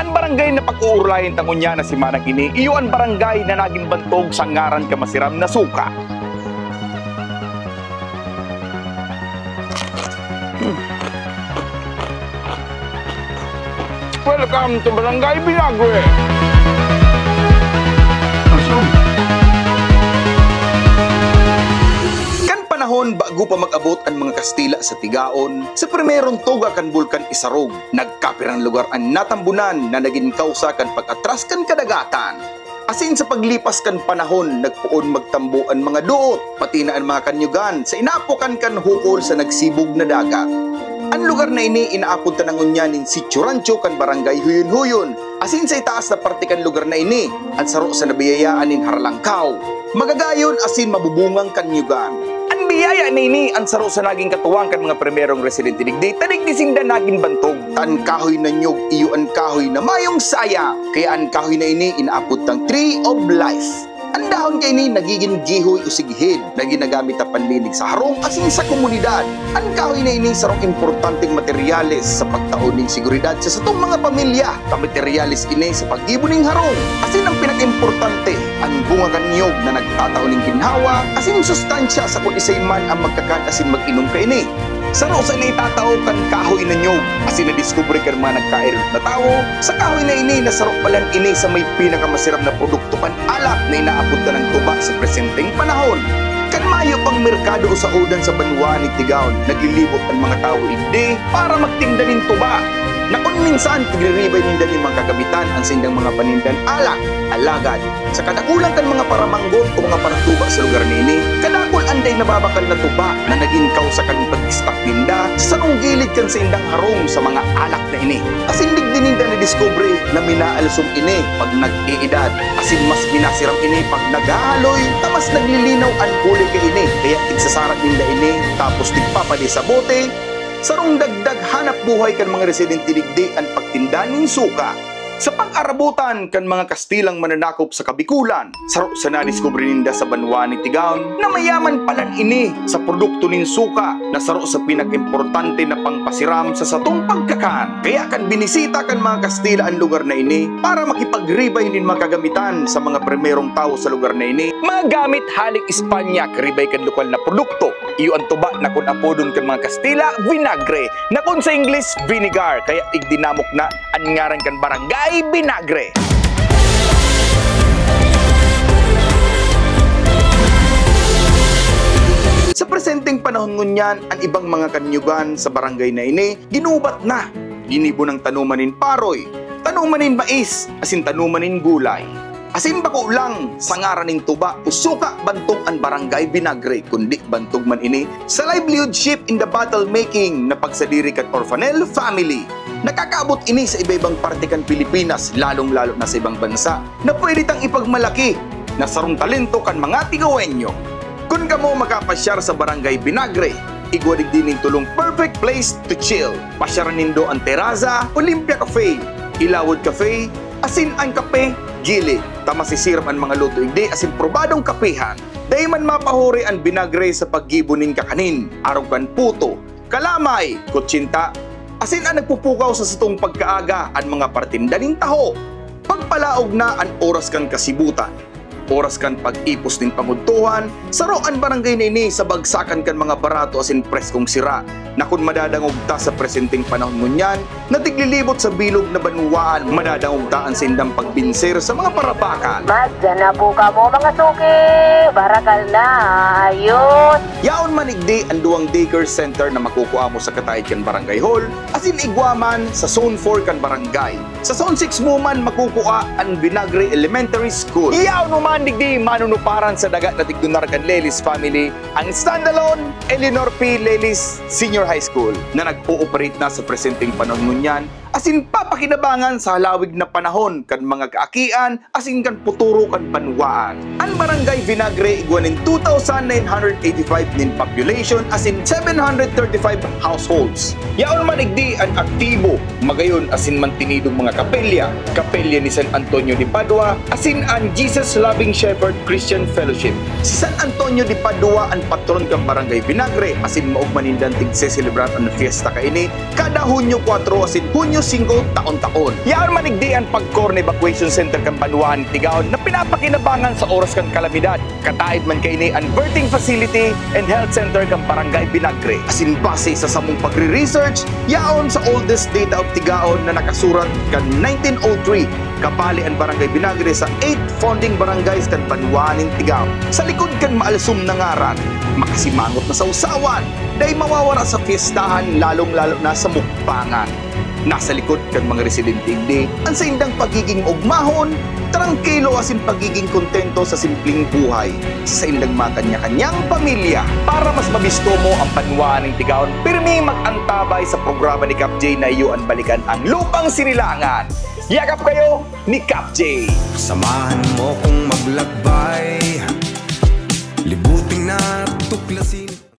Ang barangay na pag-uurlayan tangon niya na si Manang ini, iyo ang barangay na naging bantog sa ngaran kamasiram na suka. Welcome to Barangay Vinagre. Panahon bago pa mag-abot ang mga Kastila sa Tigaon, sa primerong tuga kan Bulkan Isarog, nagkapirang lugar ang natambunan na naging kausa kan pag-atras kan kadagatan. Asin sa paglipas kan panahon, nagpuon magtambo ang mga duot, pati na ang mga kanyugan sa inapokan kan hukol sa nagsibog na dagat. Ang lugar na ini inaapod tanangon niya nin Sitio Rancho kan Barangay Huyon-Huyon. Asin sa itaas na parte kan lugar na ini, ang saro sa nabiyayaan nin Haralangkaw. Magagayon asin mabubungang kanyugan. Ang biyaya na ini ang saro sa naging katuwang kan mga primerong residente digdi, tanig ni sinda naging bantog. Tan kahoy na nyog, iyo ang kahoy na mayong saya. Kaya ang kahoy na ini inaapod tang Tree of Life. Ang dahon kay ini nagiging gihoy o sigihid na ginagamit na panlinig sa harong asin sa komunidad. Ang kahoy na ini sarong importanteng materyales sa pagtaon ng seguridad sa satong mga pamilya. Materyales ini sa pag-ibon ng harong. Asin ang pinaka-importante, ang bunga kanyog na nagtataon ng ginhawa, asin sustansya sa kung isay man ang magkakan asin mag-inom ka ini. Saro sa naitataw kan kahoy na nyog, asin na-discover ka mga nagkairot na tao, sa kahoy na ini nasarok palan ini sa may pinakamasirap na produkto kan alak na inaabot na ng tuba sa presenteng panahon. Kan mayo pang merkado sa udan sa banwa ni Tigaon, naglilibot ang mga tao hindi para magtinda ng tuba. Na kung minsan tigliribay ninda ni mga kagamitan ang sindang mga panindan alak, alagad. Sa kadakulang kan mga paramanggot o mga paratuba sa lugar nini, kadakul anday nababakal na tuba na naging kausa kan pag-istak ninda sa sarong gilid kan sa indang harong sa mga alak na ini. Asin digdi ninda na discovery na minaalsong ini pag nag-iedad. Asin mas minasiram ini pag naghahaloy, tamas naglilinaw ang huli ka ini. Kaya igsasarap ninda ini, tapos tigpapali sa bote, sarong dagdag hanap buhay kan mga residente digdi ang pagtinda ng suka. Sa pag-arabutan kan mga Kastilang mananakop sa Kabikulan, saro sa nadiskubre ninda sa banwa ni Tigaon na mayaman palan ini sa produkto nin suka na saro sa pinag-importante na pangpasiram sa satong pagkakan. Kaya kan binisita kan mga Kastila ang lugar na ini para makipagribay nin mga kagamitan sa mga primerong tao sa lugar na ini. Magamit halik Espanya karibay kan lokal na produkto. Iyo ang tuba na kun apodon kan mga Kastila, vinagre, na kun sa English, vinegar. Kaya igdinamok na ang ngaran kan Barangay Vinagre. Sa presenteng panahon ngunyan, ang ibang mga kanyugan sa barangay na ini, ginubat na. Ginibo ng tanumanin paroy, tanumanin mais, asin tanumanin gulay. Asin bako lang sa ngaraning tuba o suka bantog ang Barangay Vinagre, kundi bantog man ini sa livelihoodship in the battle making na pagsadiri kat orphanel family. Nakakaabot ini sa iba-ibang parte kan Pilipinas, lalong-lalo na sa ibang bansa, na pwede tang ipagmalaki na sarong talento kan mga Tigawenyo. Kung kamo makapasyar sa Barangay Vinagre, igwadig din ng tulong perfect place to chill. Pasyaran nindo ang Terraza, Olympia Cafe, Ilawod Cafe, asin ang kape, gili. Tamasisirap ang mga luto igdi asin probadong kapehan. Day man mapahuri ang Vinagre sa paggibuning kakanin, arugan puto, kalamay, kutsinta, asin ang nagpupukaw sa satong pagkaaga ang mga partindaning taho. Pagpalaog na ang oras kan kasibutan, oras kan pag-ipos din pangudtuhan, saro ang barangay na ini sa bagsakan kan mga barato asin preskong sira, na kung madadangog ta sa presenteng panahon ngunyan, na tiglilibot sa bilog na banwaan, madadangog ta ang sindang pagbinser sa mga parabakan. Madyan na po ka mo mga suki, barakal na, ayun. Yaon manigdi ang duwang daycare center na makukuha mo sa Katayid kan Barangay Hall, asin igwaman sa Zone 4 kan Barangay. Sa Zone 6 mo man makukuha ang Vinagre Elementary School. Yaon mo man digdi manunuparan sa dagat na tigdunar kan Lelis family, ang standalone Eleanor P. Lelis Senior High School na nag-ooperate na sa presenteng panahon ngunyan, asin papakinabangan sa halawig na panahon kan mga kaakian, asin kan puturo kan banwaan. Ang Barangay Vinagre igwanin 2,985 nin population, asin 735 households. Yaon manigdi ang aktibo, magayon asin mantinidong mga kapelya, kapelya ni San Antonio de Padua, asin ang Jesus Loving Shepherd Christian Fellowship. Si San Antonio de Padua ang patron kan Barangay Vinagre, asin maugmanindan tig-celebrar ang fiesta ka ini kada Hunyo 4 asin Hunyo taon-taon. Yaan manigdian pag-core evacuation center kan Banwaan Tigaon na pinapakinabangan sa oras kan kalamidad. Kataid man kay ni Unberting Facility and Health Center kan Barangay Binagre. Asin base sa samong pagre-research, yaon sa oldest data of Tigaon na nakasurat kan 1903 kapali ang Barangay Binagre sa 8 founding barangays kan Banwaaning Tigaon. Sa likod kan maalasum na ngaran, makasimangot na sa usawan, dahil mawawara sa fiestahan lalong-lalo na sa mukbangan. Nasa likod kan mga residente hindi, ang sa indang pagiging ugmahon, trangkilo asin pagiging kontento sa simpleng buhay sa indang mga kanya-kanyang pamilya. Para mas mabisto mo ang Banwaaning Tigaon, pirmi mag-antabay sa programa ni Cap J na iyuan balikan ang lupang sinilangan. Yakap kayo ni Cap J. Samahan mo kong maglakbay, libuting na tuklasin.